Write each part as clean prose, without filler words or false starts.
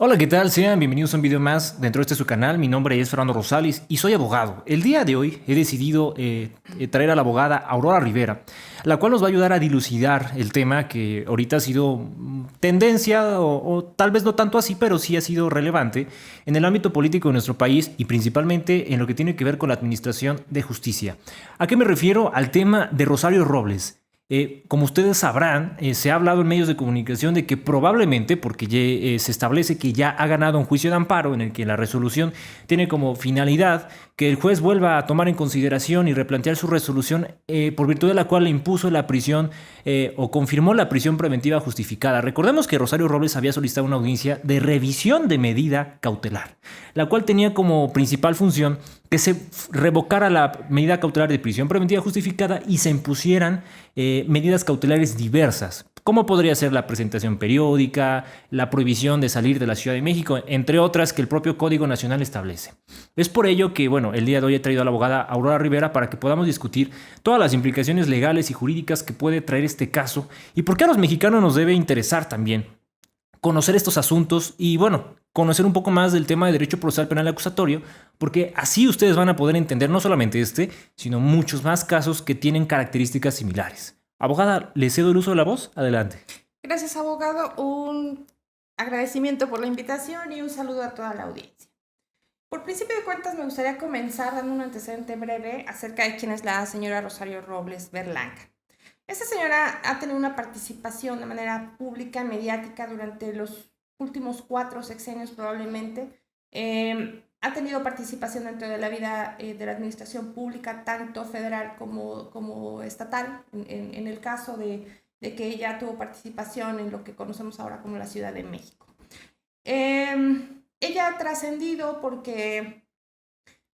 Hola, ¿qué tal? Sean bienvenidos a un video más dentro de su canal. Mi nombre es Fernando Rosales y soy abogado. El día de hoy he decidido traer a la abogada Aurora Rivera, la cual nos va a ayudar a dilucidar el tema que ahorita ha sido tendencia o tal vez no tanto así, pero sí ha sido relevante en el ámbito político de nuestro país y principalmente en lo que tiene que ver con la administración de justicia. ¿A qué me refiero? Al tema de Rosario Robles. Como ustedes sabrán, se ha hablado en medios de comunicación de que probablemente, porque se establece que ya ha ganado un juicio de amparo en el que la resolución tiene como finalidad que el juez vuelva a tomar en consideración y replantear su resolución, por virtud de la cual le impuso la prisión o confirmó la prisión preventiva justificada. Recordemos que Rosario Robles había solicitado una audiencia de revisión de medida cautelar, la cual tenía como principal función que se revocara la medida cautelar de prisión preventiva justificada y se impusieran medidas cautelares diversas. ¿Cómo podría ser la presentación periódica, la prohibición de salir de la Ciudad de México, entre otras que el propio Código Nacional establece? Es por ello que, el día de hoy he traído a la abogada Aurora Rivera para que podamos discutir todas las implicaciones legales y jurídicas que puede traer este caso y por qué a los mexicanos nos debe interesar también conocer estos asuntos y, conocer un poco más del tema de derecho procesal penal acusatorio, porque así ustedes van a poder entender no solamente este, sino muchos más casos que tienen características similares. Abogada, le cedo el uso de la voz. Adelante. Gracias, abogado. Un agradecimiento por la invitación y un saludo a toda la audiencia. Por principio de cuentas, me gustaría comenzar dando un antecedente breve acerca de quién es la señora Rosario Robles Berlanga. Esta señora ha tenido una participación de manera pública, mediática, durante los últimos 4 sexenios probablemente. Ha tenido participación dentro de la vida de la administración pública, tanto federal como estatal, en el caso de que ella tuvo participación en lo que conocemos ahora como la Ciudad de México. Ella ha trascendido porque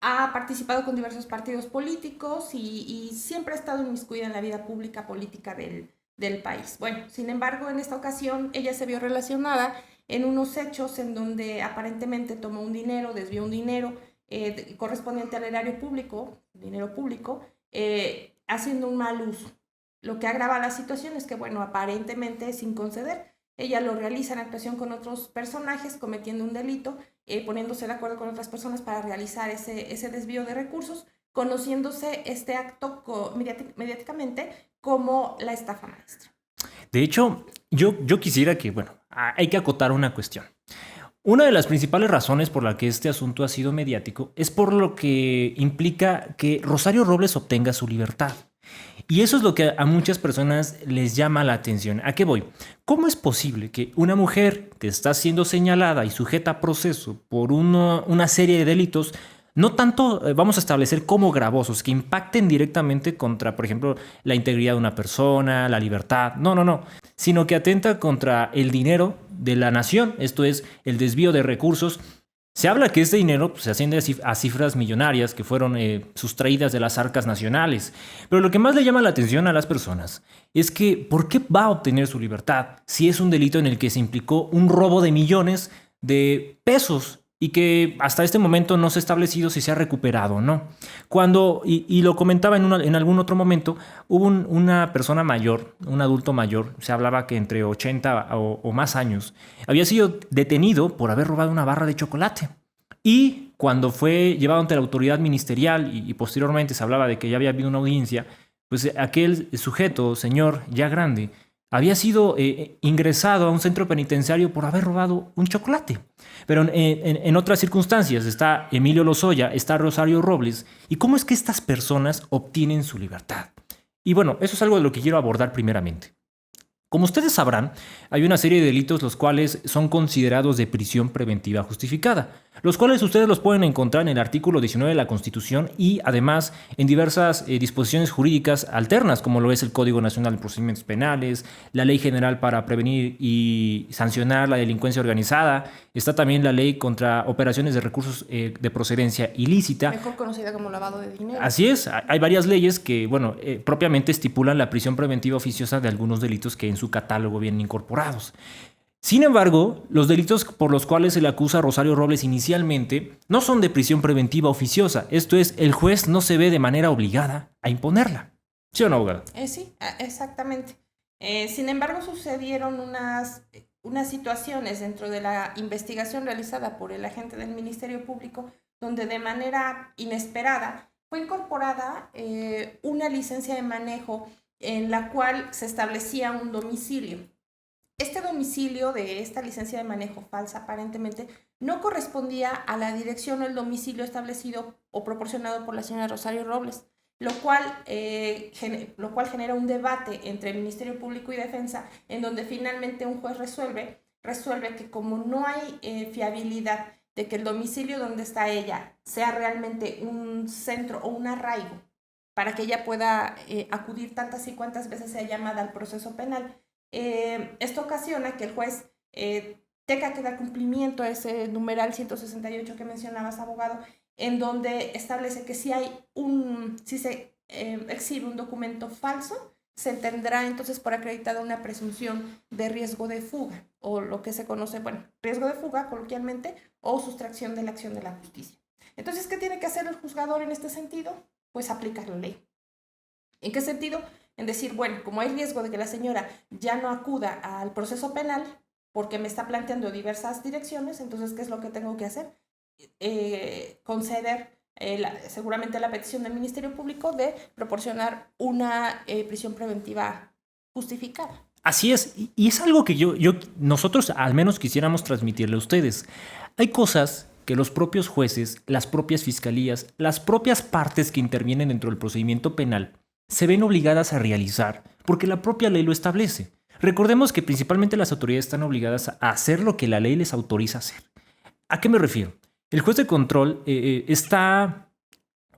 ha participado con diversos partidos políticos y siempre ha estado inmiscuida en la vida pública política del país. Bueno, sin embargo, en esta ocasión ella se vio relacionada en unos hechos en donde aparentemente tomó un dinero, desvió un dinero correspondiente al erario público, dinero público, haciendo un mal uso. Lo que agrava la situación es que, aparentemente sin conceder, ella lo realiza en actuación con otros personajes, cometiendo un delito, poniéndose de acuerdo con otras personas para realizar ese desvío de recursos, conociéndose este acto mediáticamente como la estafa maestra. De hecho, yo quisiera que, hay que acotar una cuestión. Una de las principales razones por la que este asunto ha sido mediático es por lo que implica que Rosario Robles obtenga su libertad. Y eso es lo que a muchas personas les llama la atención. ¿A qué voy? ¿Cómo es posible que una mujer que está siendo señalada y sujeta a proceso por una serie de delitos, no tanto vamos a establecer como gravosos, que impacten directamente contra, por ejemplo, la integridad de una persona, la libertad, no, sino que atenta contra el dinero de la nación, esto es, el desvío de recursos? Se habla que este dinero se asciende a cifras millonarias que fueron sustraídas de las arcas nacionales. Pero lo que más le llama la atención a las personas es que ¿por qué va a obtener su libertad si es un delito en el que se implicó un robo de millones de pesos y que hasta este momento no se ha establecido si se ha recuperado o no? Cuando, y lo comentaba en algún otro momento, hubo una persona mayor, un adulto mayor, se hablaba que entre 80 o más años, había sido detenido por haber robado una barra de chocolate. Y cuando fue llevado ante la autoridad ministerial y posteriormente se hablaba de que ya había habido una audiencia, pues aquel sujeto, señor ya grande, había sido ingresado a un centro penitenciario por haber robado un chocolate. Pero en otras circunstancias está Emilio Lozoya, está Rosario Robles. ¿Y cómo es que estas personas obtienen su libertad? Y eso es algo de lo que quiero abordar primeramente. Como ustedes sabrán, hay una serie de delitos los cuales son considerados de prisión preventiva justificada, los cuales ustedes los pueden encontrar en el artículo 19 de la Constitución y además en diversas disposiciones jurídicas alternas, como lo es el Código Nacional de Procedimientos Penales, la Ley General para prevenir y sancionar la delincuencia organizada, está también la Ley contra operaciones de recursos de procedencia ilícita. Mejor conocida como lavado de dinero. Así es, hay varias leyes que, propiamente estipulan la prisión preventiva oficiosa de algunos delitos que en su catálogo vienen incorporados. Sin embargo, los delitos por los cuales se le acusa a Rosario Robles inicialmente no son de prisión preventiva oficiosa. Esto es, el juez no se ve de manera obligada a imponerla. ¿Sí o no, abogada? Sí, exactamente. Sin embargo, sucedieron unas situaciones dentro de la investigación realizada por el agente del Ministerio Público donde de manera inesperada fue incorporada una licencia de manejo en la cual se establecía un domicilio. Este domicilio de esta licencia de manejo falsa aparentemente no correspondía a la dirección o el domicilio establecido o proporcionado por la señora Rosario Robles, lo cual genera un debate entre el Ministerio Público y Defensa, en donde finalmente un juez resuelve que como no hay fiabilidad de que el domicilio donde está ella sea realmente un centro o un arraigo para que ella pueda acudir tantas y cuantas veces sea llamada al proceso penal, esto ocasiona que el juez tenga que dar cumplimiento a ese numeral 168 que mencionabas, abogado, en donde establece que si se exhibe un documento falso, se tendrá entonces por acreditada una presunción de riesgo de fuga, o lo que se conoce, riesgo de fuga coloquialmente, o sustracción de la acción de la justicia. Entonces, ¿qué tiene que hacer el juzgador en este sentido? Pues aplicar la ley. ¿En qué sentido? En decir, como hay riesgo de que la señora ya no acuda al proceso penal porque me está planteando diversas direcciones, entonces, ¿qué es lo que tengo que hacer? Conceder seguramente la petición del Ministerio Público de proporcionar una prisión preventiva justificada. Así es, y es algo que nosotros al menos quisiéramos transmitirle a ustedes. Hay cosas que los propios jueces, las propias fiscalías, las propias partes que intervienen dentro del procedimiento penal se ven obligadas a realizar porque la propia ley lo establece. Recordemos que principalmente las autoridades están obligadas a hacer lo que la ley les autoriza hacer. ¿A qué me refiero? El juez de control está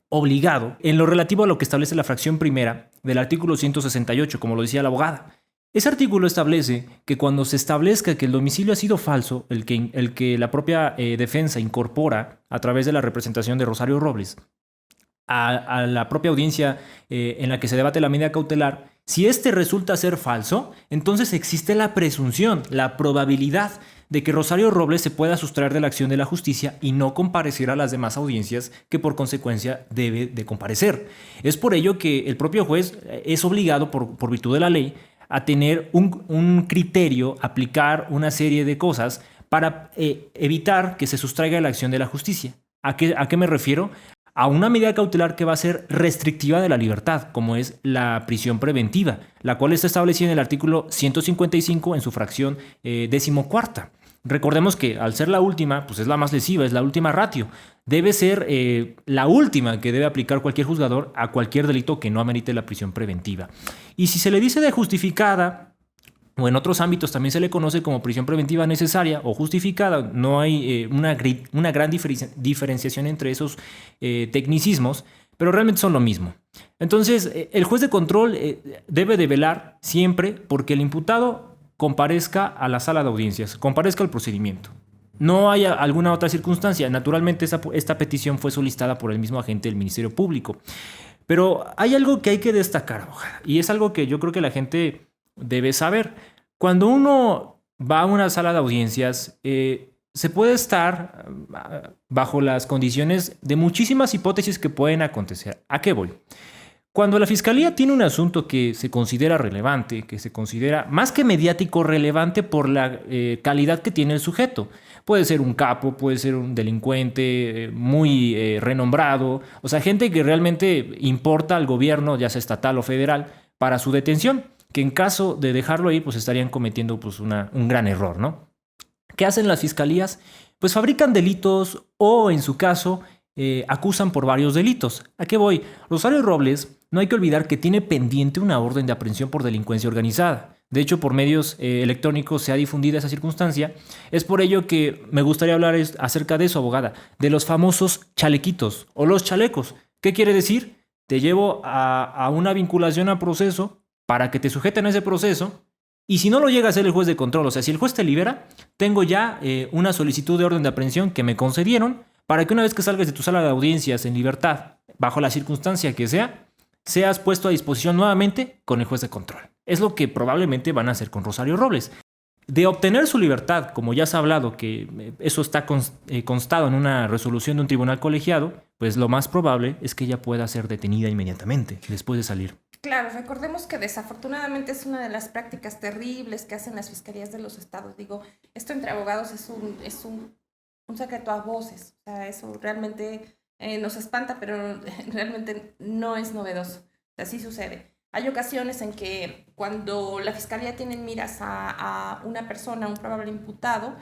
obligado en lo relativo a lo que establece la fracción primera del artículo 168, como lo decía la abogada. Ese artículo establece que cuando se establezca que el domicilio ha sido falso, el que la propia defensa incorpora a través de la representación de Rosario Robles a la propia audiencia en la que se debate la medida cautelar, si este resulta ser falso, entonces existe la presunción, la probabilidad de que Rosario Robles se pueda sustraer de la acción de la justicia y no comparecer a las demás audiencias que por consecuencia debe de comparecer. Es por ello que el propio juez es obligado por virtud de la ley a tener un criterio, aplicar una serie de cosas para evitar que se sustraiga de la acción de la justicia. ¿A qué me refiero? A una medida cautelar que va a ser restrictiva de la libertad, como es la prisión preventiva, la cual está establecida en el artículo 155 en su fracción 14ª. Recordemos que al ser la última, pues es la más lesiva, es la última ratio. Debe ser la última que debe aplicar cualquier juzgador a cualquier delito que no amerite la prisión preventiva. Y si se le dice de justificada, o en otros ámbitos también se le conoce como prisión preventiva necesaria o justificada, no hay una gran diferenciación entre esos tecnicismos, pero realmente son lo mismo. Entonces, el juez de control debe de velar siempre porque el imputado comparezca a la sala de audiencias, comparezca al procedimiento. No hay alguna otra circunstancia. Naturalmente, esta petición fue solicitada por el mismo agente del Ministerio Público. Pero hay algo que hay que destacar, y es algo que yo creo que la gente debe saber. Cuando uno va a una sala de audiencias, se puede estar bajo las condiciones de muchísimas hipótesis que pueden acontecer. ¿A qué voy? Cuando la fiscalía tiene un asunto que se considera relevante, que se considera más que mediático relevante por la calidad que tiene el sujeto, puede ser un capo, puede ser un delincuente muy renombrado, o sea, gente que realmente importa al gobierno, ya sea estatal o federal, para su detención, que en caso de dejarlo ahí, pues estarían cometiendo pues, un gran error, ¿no? ¿Qué hacen las fiscalías? Pues fabrican delitos o, en su caso, acusan por varios delitos. ¿A qué voy? Rosario Robles, no hay que olvidar que tiene pendiente una orden de aprehensión por delincuencia organizada. De hecho, por medios electrónicos se ha difundido esa circunstancia. Es por ello que me gustaría hablar acerca de eso, abogada, de los famosos chalequitos o los chalecos. ¿Qué quiere decir? Te llevo a una vinculación a proceso para que te sujeten a ese proceso, y si no lo llega a hacer el juez de control, o sea, si el juez te libera, tengo ya una solicitud de orden de aprehensión que me concedieron para que una vez que salgas de tu sala de audiencias en libertad, bajo la circunstancia que sea, seas puesto a disposición nuevamente con el juez de control. Es lo que probablemente van a hacer con Rosario Robles. De obtener su libertad, como ya se ha hablado, que eso está constado en una resolución de un tribunal colegiado, pues lo más probable es que ella pueda ser detenida inmediatamente después de salir Claro, recordemos que desafortunadamente es una de las prácticas terribles que hacen las fiscalías de los estados. Digo, esto entre abogados un secreto a voces. O sea, eso realmente nos espanta, pero realmente no es novedoso. O sea, sí sucede. Hay ocasiones en que cuando la fiscalía tiene en miras a una persona, un probable imputado,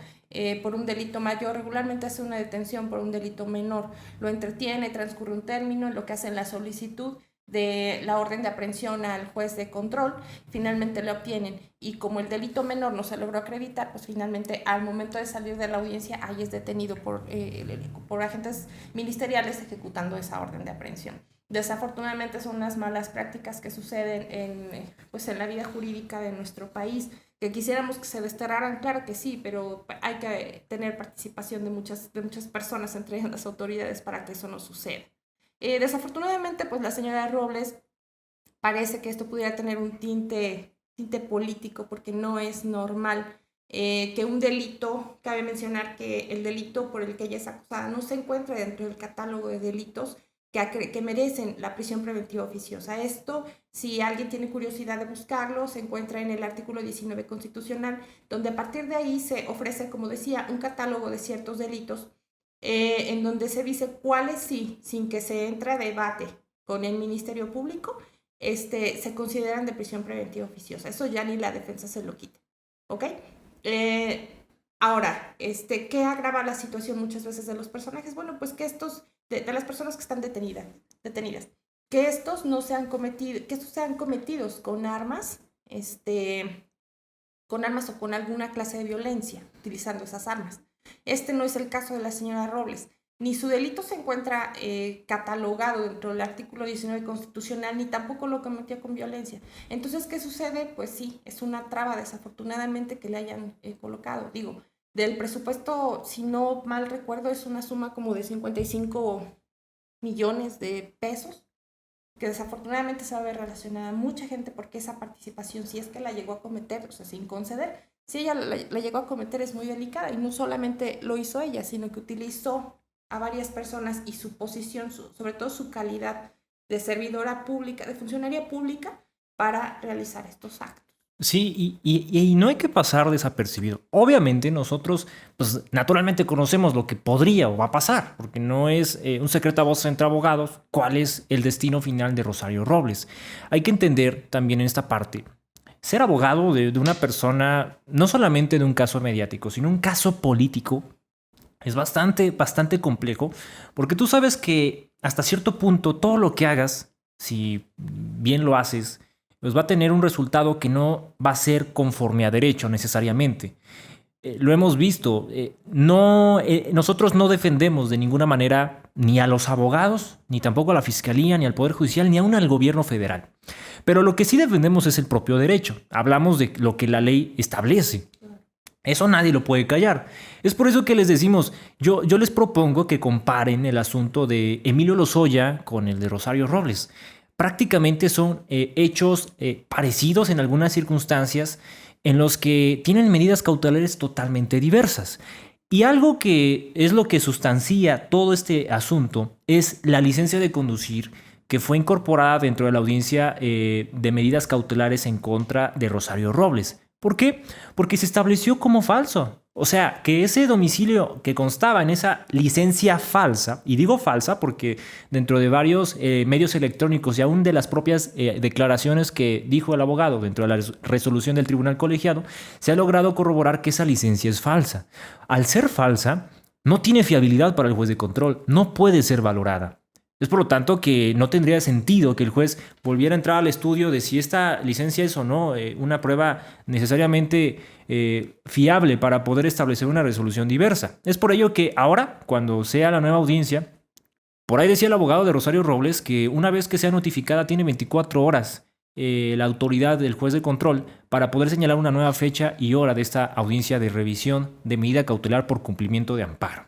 por un delito mayor, regularmente hace una detención por un delito menor. Lo entretiene, transcurre un término, lo que hace en la solicitud de la orden de aprehensión al juez de control, finalmente le obtienen. Y como el delito menor no se logró acreditar, pues finalmente al momento de salir de la audiencia, ahí es detenido por agentes ministeriales ejecutando esa orden de aprehensión. Desafortunadamente son unas malas prácticas que suceden pues en la vida jurídica de nuestro país, que quisiéramos que se desterraran, claro que sí, pero hay que tener participación de muchas personas, entre las autoridades, para que eso no suceda. Desafortunadamente, pues la señora Robles parece que esto pudiera tener un tinte político, porque no es normal que un delito, cabe mencionar que el delito por el que ella es acusada no se encuentra dentro del catálogo de delitos que merecen la prisión preventiva oficiosa. Esto, si alguien tiene curiosidad de buscarlo, se encuentra en el artículo 19 constitucional, donde a partir de ahí se ofrece, como decía, un catálogo de ciertos delitos en donde se dice cuáles sí, sin que se entre a debate con el Ministerio Público, se consideran de prisión preventiva oficiosa. Eso ya ni la defensa se lo quita. ¿Ok? Ahora, ¿qué agrava la situación muchas veces de los personajes? Bueno, pues que de las personas que están detenidas, que estos no sean cometidos, que estos sean cometidos con armas, o con alguna clase de violencia, utilizando esas armas. Este no es el caso de la señora Robles. Ni su delito se encuentra catalogado dentro del artículo 19 constitucional, ni tampoco lo cometió con violencia. Entonces, ¿qué sucede? Pues sí, es una traba desafortunadamente que le hayan colocado. Digo, del presupuesto, si no mal recuerdo, es una suma como de 55 millones de pesos, que desafortunadamente se va a ver relacionada a mucha gente, porque esa participación, si es que la llegó a cometer, o sea, sin conceder, si ella la llegó a cometer, es muy delicada, y no solamente lo hizo ella, sino que utilizó a varias personas y su posición, sobre todo su calidad de servidora pública, de funcionaria pública, para realizar estos actos. Sí, y no hay que pasar desapercibido. Obviamente nosotros, pues naturalmente conocemos lo que podría o va a pasar, porque no es un secreto a voces entre abogados cuál es el destino final de Rosario Robles. Hay que entender también en esta parte, ser abogado de una persona, no solamente de un caso mediático, sino un caso político, es bastante complejo, porque tú sabes que hasta cierto punto todo lo que hagas, si bien lo haces, pues va a tener un resultado que no va a ser conforme a derecho necesariamente. Lo hemos visto. Nosotros no defendemos de ninguna manera ni a los abogados, ni tampoco a la Fiscalía, ni al Poder Judicial, ni aún al gobierno federal. Pero lo que sí defendemos es el propio derecho. Hablamos de lo que la ley establece. Eso nadie lo puede callar. Es por eso que les decimos, yo les propongo que comparen el asunto de Emilio Lozoya con el de Rosario Robles. Prácticamente son hechos parecidos en algunas circunstancias en los que tienen medidas cautelares totalmente diversas. Y algo que es lo que sustancia todo este asunto es la licencia de conducir que fue incorporada dentro de la audiencia de medidas cautelares en contra de Rosario Robles. ¿Por qué? Porque se estableció como falso. O sea, que ese domicilio que constaba en esa licencia falsa, y digo falsa porque dentro de varios medios electrónicos y aún de las propias declaraciones que dijo el abogado dentro de la resolución del tribunal colegiado, se ha logrado corroborar que esa licencia es falsa. Al ser falsa, no tiene fiabilidad para el juez de control, no puede ser valorada. Es por lo tanto que no tendría sentido que el juez volviera a entrar al estudio de si esta licencia es o no una prueba necesariamente fiable para poder establecer una resolución diversa. Es por ello que ahora, cuando sea la nueva audiencia, por ahí decía el abogado de Rosario Robles que una vez que sea notificada tiene 24 horas la autoridad del juez de control para poder señalar una nueva fecha y hora de esta audiencia de revisión de medida cautelar por cumplimiento de amparo.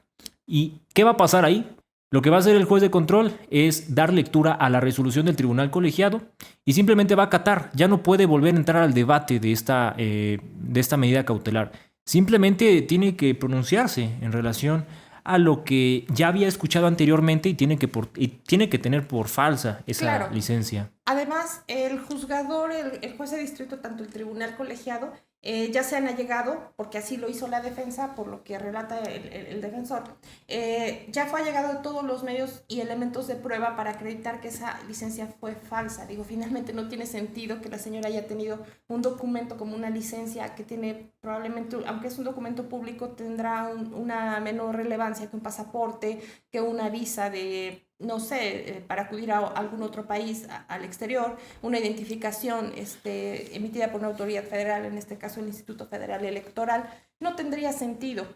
¿Y qué va a pasar ahí? Lo que va a hacer el juez de control es dar lectura a la resolución del tribunal colegiado y simplemente va a acatar. Ya no puede volver a entrar al debate de esta medida cautelar. Simplemente tiene que pronunciarse en relación a lo que ya había escuchado anteriormente y tiene que tener por falsa esa licencia. Además, el juzgador, el juez de distrito, tanto el tribunal colegiado, ya se han allegado, porque así lo hizo la defensa, por lo que relata el defensor, ya fue allegado de todos los medios y elementos de prueba para acreditar que esa licencia fue falsa. Digo, finalmente no tiene sentido que la señora haya tenido un documento como una licencia que tiene probablemente, aunque es un documento público, tendrá una menor relevancia que un pasaporte, que una visa de, no sé, para acudir a algún otro país al exterior, una identificación emitida por una autoridad federal, en este caso el Instituto Federal Electoral. No tendría sentido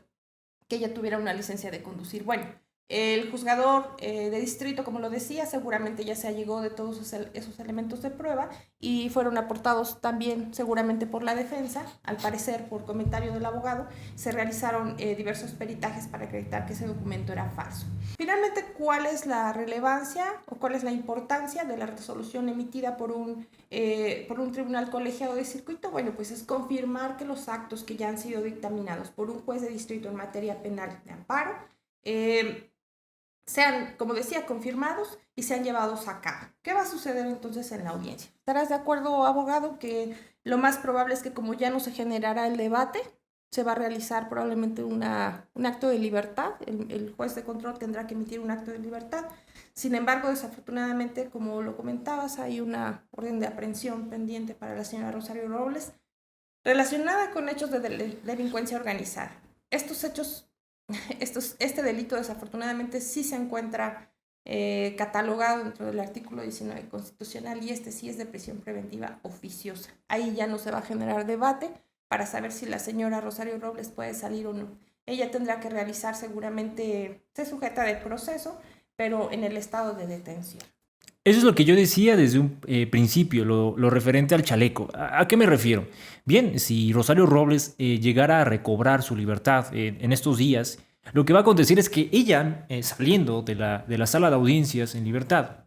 que ella tuviera una licencia de conducir. Bueno, el juzgador de distrito, como lo decía, seguramente ya se allegó de todos esos elementos de prueba y fueron aportados también seguramente por la defensa. Al parecer, por comentario del abogado, se realizaron diversos peritajes para acreditar que ese documento era falso. Finalmente, ¿cuál es la relevancia o cuál es la importancia de la resolución emitida por un tribunal colegiado de circuito? Bueno, pues es confirmar que los actos que ya han sido dictaminados por un juez de distrito en materia penal de amparo sean, como decía, confirmados y sean llevados a cabo. ¿Qué va a suceder entonces en la audiencia? ¿Estarás de acuerdo, abogado, que lo más probable es que como ya no se generará el debate, se va a realizar probablemente un acto de libertad? El juez de control tendrá que emitir un acto de libertad. Sin embargo, desafortunadamente, como lo comentabas, hay una orden de aprehensión pendiente para la señora Rosario Robles relacionada con hechos de delincuencia organizada. Estos hechos, este delito desafortunadamente sí se encuentra catalogado dentro del artículo 19 constitucional y sí es de prisión preventiva oficiosa. Ahí ya no se va a generar debate para saber si la señora Rosario Robles puede salir o no. Ella tendrá que realizar seguramente, se sujeta de proceso, pero en el estado de detención. Eso es lo que yo decía desde un principio, lo referente al chaleco. ¿A qué me refiero? Bien, si Rosario Robles llegara a recobrar su libertad en estos días, lo que va a acontecer es que ella, saliendo de la sala de audiencias en libertad,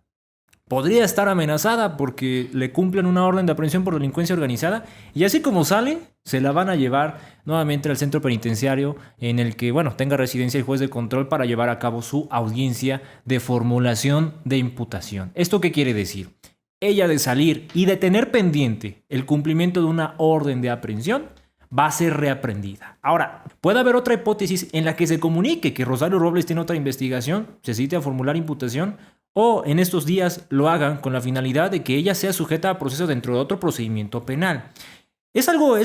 podría estar amenazada porque le cumplen una orden de aprehensión por delincuencia organizada y así como sale, se la van a llevar nuevamente al centro penitenciario en el que, bueno, tenga residencia el juez de control para llevar a cabo su audiencia de formulación de imputación. ¿Esto qué quiere decir? Ella, de salir y de tener pendiente el cumplimiento de una orden de aprehensión, va a ser reaprendida. Ahora, puede haber otra hipótesis en la que se comunique que Rosario Robles tiene otra investigación, se cite a formular imputación, o en estos días lo hagan con la finalidad de que ella sea sujeta a proceso dentro de otro procedimiento penal. Es algo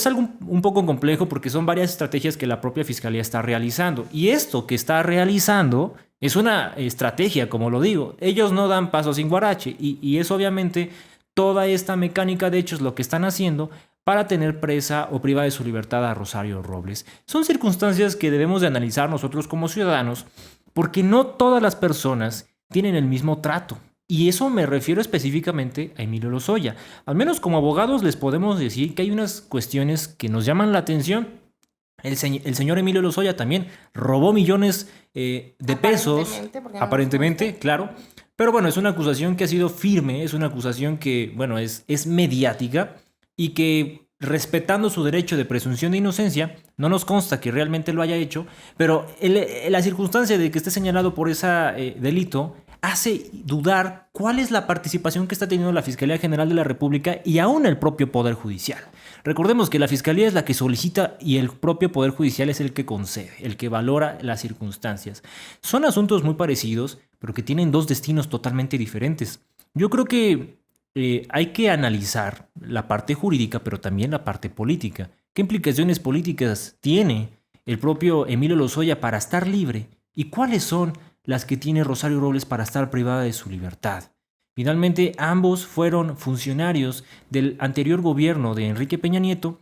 un poco complejo porque son varias estrategias que la propia Fiscalía está realizando. Y esto que está realizando es una estrategia, como lo digo. Ellos no dan paso sin guarache y es obviamente toda esta mecánica de hechos lo que están haciendo para tener presa o privada de su libertad a Rosario Robles. Son circunstancias que debemos de analizar nosotros como ciudadanos porque no todas las personas tienen el mismo trato. Y eso me refiero específicamente a Emilio Lozoya. Al menos como abogados les podemos decir que hay unas cuestiones que nos llaman la atención. El señor Emilio Lozoya también robó millones de pesos, aparentemente, claro. Pero bueno, es una acusación que ha sido firme, es una acusación que, bueno, es mediática y que, respetando su derecho de presunción de inocencia, no nos consta que realmente lo haya hecho, pero la circunstancia de que esté señalado por ese delito hace dudar cuál es la participación que está teniendo la Fiscalía General de la República y aún el propio Poder Judicial. Recordemos que la Fiscalía es la que solicita y el propio Poder Judicial es el que concede, el que valora las circunstancias. Son asuntos muy parecidos, pero que tienen dos destinos totalmente diferentes. Yo creo que hay que analizar la parte jurídica, pero también la parte política. ¿Qué implicaciones políticas tiene el propio Emilio Lozoya para estar libre? ¿Y cuáles son las que tiene Rosario Robles para estar privada de su libertad? Finalmente, ambos fueron funcionarios del anterior gobierno de Enrique Peña Nieto,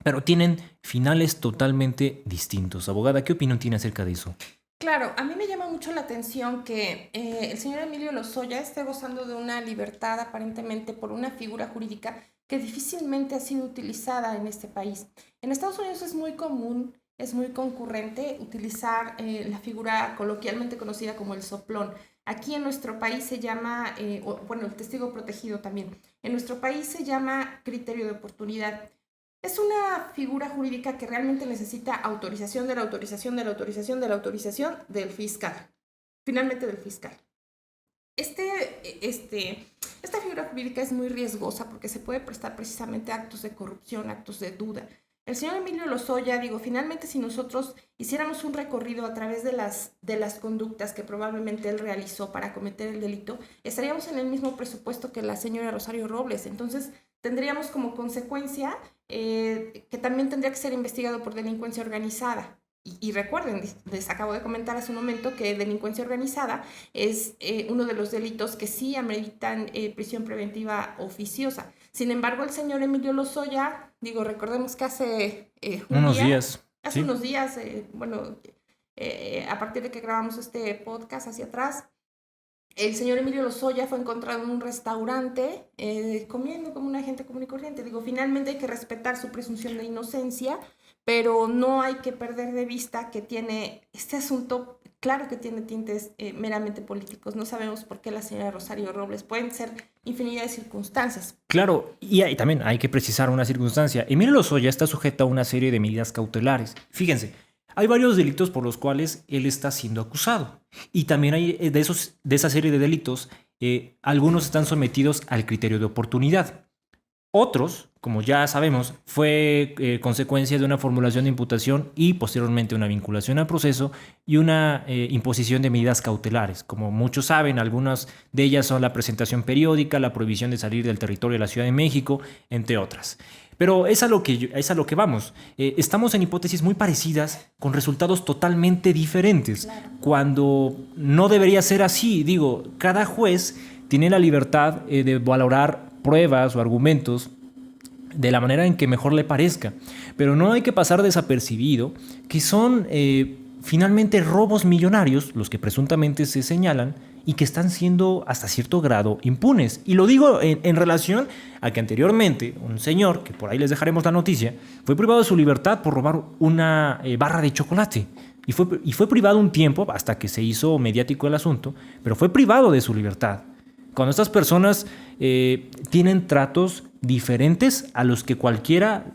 pero tienen finales totalmente distintos. Abogada, ¿qué opinión tiene acerca de eso? Claro, a mí me llama mucho la atención que el señor Emilio Lozoya esté gozando de una libertad aparentemente por una figura jurídica que difícilmente ha sido utilizada en este país. En Estados Unidos es muy común, es muy concurrente utilizar la figura coloquialmente conocida como el soplón. Aquí en nuestro país se llama, el testigo protegido también. En nuestro país se llama criterio de oportunidad. Es una figura jurídica que realmente necesita autorización de la autorización de la autorización de la autorización del fiscal, finalmente del fiscal. Esta figura jurídica es muy riesgosa porque se puede prestar precisamente a actos de corrupción, actos de duda. El señor Emilio Lozoya, finalmente si nosotros hiciéramos un recorrido a través de las conductas que probablemente él realizó para cometer el delito, estaríamos en el mismo presupuesto que la señora Rosario Robles. Entonces, tendríamos como consecuencia que también tendría que ser investigado por delincuencia organizada. Y recuerden, les acabo de comentar hace un momento que delincuencia organizada es uno de los delitos que sí ameritan prisión preventiva oficiosa. Sin embargo, el señor Emilio Lozoya, recordemos que hace unos días, a partir de que grabamos este podcast hacia atrás, el señor Emilio Lozoya fue encontrado en un restaurante comiendo como una gente común y corriente. Finalmente hay que respetar su presunción de inocencia, pero no hay que perder de vista que tiene este asunto, claro que tiene tintes meramente políticos. No sabemos por qué la señora Rosario Robles, pueden ser infinidad de circunstancias. Claro, y también hay que precisar una circunstancia. Emilio Lozoya está sujeto a una serie de medidas cautelares. Fíjense, hay varios delitos por los cuales él está siendo acusado. Y también hay de esa serie de delitos, algunos están sometidos al criterio de oportunidad. Otros, como ya sabemos, fue consecuencia de una formulación de imputación y posteriormente una vinculación al proceso y una imposición de medidas cautelares. Como muchos saben, algunas de ellas son la presentación periódica, la prohibición de salir del territorio de la Ciudad de México, entre otras. Pero es a lo que vamos. Estamos en hipótesis muy parecidas con resultados totalmente diferentes. Claro. Cuando no debería ser así. Cada juez tiene la libertad de valorar pruebas o argumentos de la manera en que mejor le parezca. Pero no hay que pasar desapercibido que son finalmente robos millonarios los que presuntamente se señalan y que están siendo hasta cierto grado impunes. Y lo digo en relación a que anteriormente un señor, que por ahí les dejaremos la noticia, fue privado de su libertad por robar una barra de chocolate. Y fue privado un tiempo hasta que se hizo mediático el asunto, pero fue privado de su libertad. Cuando estas personas tienen tratos diferentes a los que cualquiera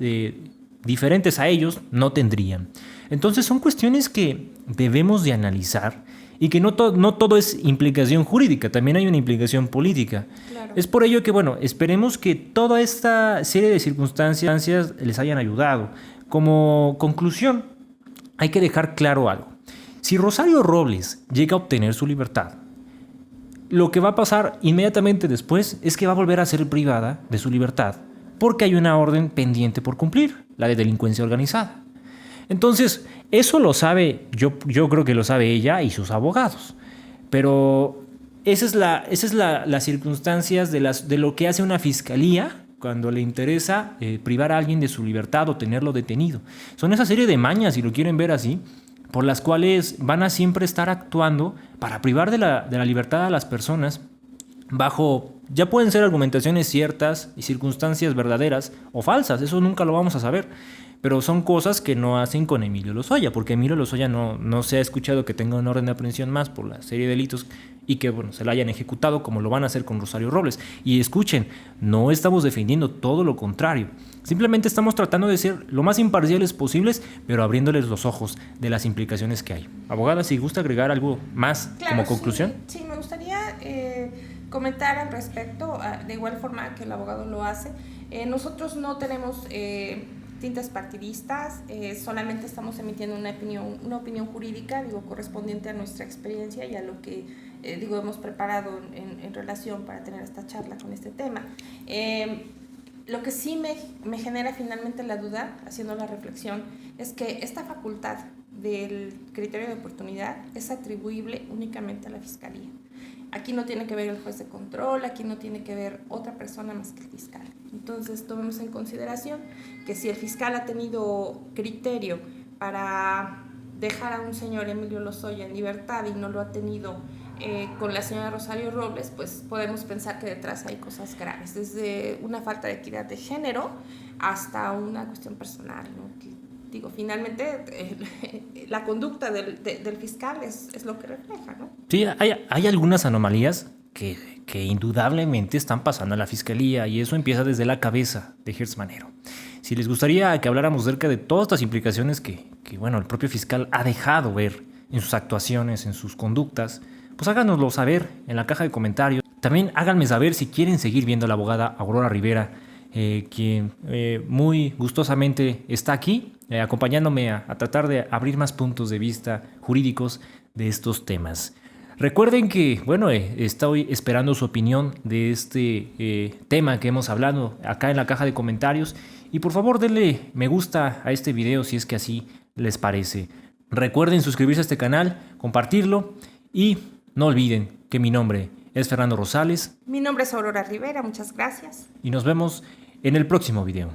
diferentes a ellos no tendrían. Entonces son cuestiones que debemos de analizar y que no todo es implicación jurídica, también hay una implicación política. Claro. Es por ello que, esperemos que toda esta serie de circunstancias les hayan ayudado. Como conclusión, hay que dejar claro algo. Si Rosario Robles llega a obtener su libertad, lo que va a pasar inmediatamente después es que va a volver a ser privada de su libertad porque hay una orden pendiente por cumplir, la de delincuencia organizada. Entonces, eso lo sabe, yo creo que lo sabe ella y sus abogados. Pero esa es las circunstancias de lo que hace una fiscalía cuando le interesa privar a alguien de su libertad o tenerlo detenido. Son esa serie de mañas, si lo quieren ver así, por las cuales van a siempre estar actuando para privar de la libertad a las personas bajo, ya pueden ser argumentaciones ciertas y circunstancias verdaderas o falsas, eso nunca lo vamos a saber, pero son cosas que no hacen con Emilio Lozoya, porque Emilio Lozoya no se ha escuchado que tenga una orden de aprehensión más por la serie de delitos y que se la hayan ejecutado como lo van a hacer con Rosario Robles. Y escuchen, no estamos defendiendo, todo lo contrario. Simplemente estamos tratando de ser lo más imparciales posibles, pero abriéndoles los ojos de las implicaciones que hay. Abogada, si gusta agregar algo más como conclusión. Sí, me gustaría comentar al respecto, de igual forma que el abogado lo hace. Nosotros no tenemos tintes partidistas, solamente estamos emitiendo una opinión jurídica, correspondiente a nuestra experiencia y a lo que hemos preparado en relación para tener esta charla con este tema. Lo que sí me genera finalmente la duda, haciendo la reflexión, es que esta facultad del criterio de oportunidad es atribuible únicamente a la Fiscalía. Aquí no tiene que ver el juez de control, aquí no tiene que ver otra persona más que el fiscal. Entonces, tomemos en consideración que si el fiscal ha tenido criterio para dejar a un señor Emilio Lozoya en libertad y no lo ha tenido con la señora Rosario Robles, pues podemos pensar que detrás hay cosas graves, desde una falta de equidad de género hasta una cuestión personal, ¿no? Que, finalmente la conducta del fiscal es lo que refleja, ¿no? Sí, hay algunas anomalías que indudablemente están pasando a la Fiscalía y eso empieza desde la cabeza de Gertz Manero. Si les gustaría que habláramos acerca de todas estas implicaciones bueno, el propio fiscal ha dejado ver en sus actuaciones, en sus conductas, pues háganoslo saber en la caja de comentarios. También háganme saber si quieren seguir viendo a la abogada Aurora Rivera, quien muy gustosamente está aquí, acompañándome a tratar de abrir más puntos de vista jurídicos de estos temas. Recuerden que, bueno, estoy esperando su opinión de este tema que hemos hablado acá en la caja de comentarios y por favor denle me gusta a este video si es que así les parece. Recuerden suscribirse a este canal, compartirlo y no olviden que mi nombre es Fernando Rosales. Mi nombre es Aurora Rivera, muchas gracias. Y nos vemos en el próximo video.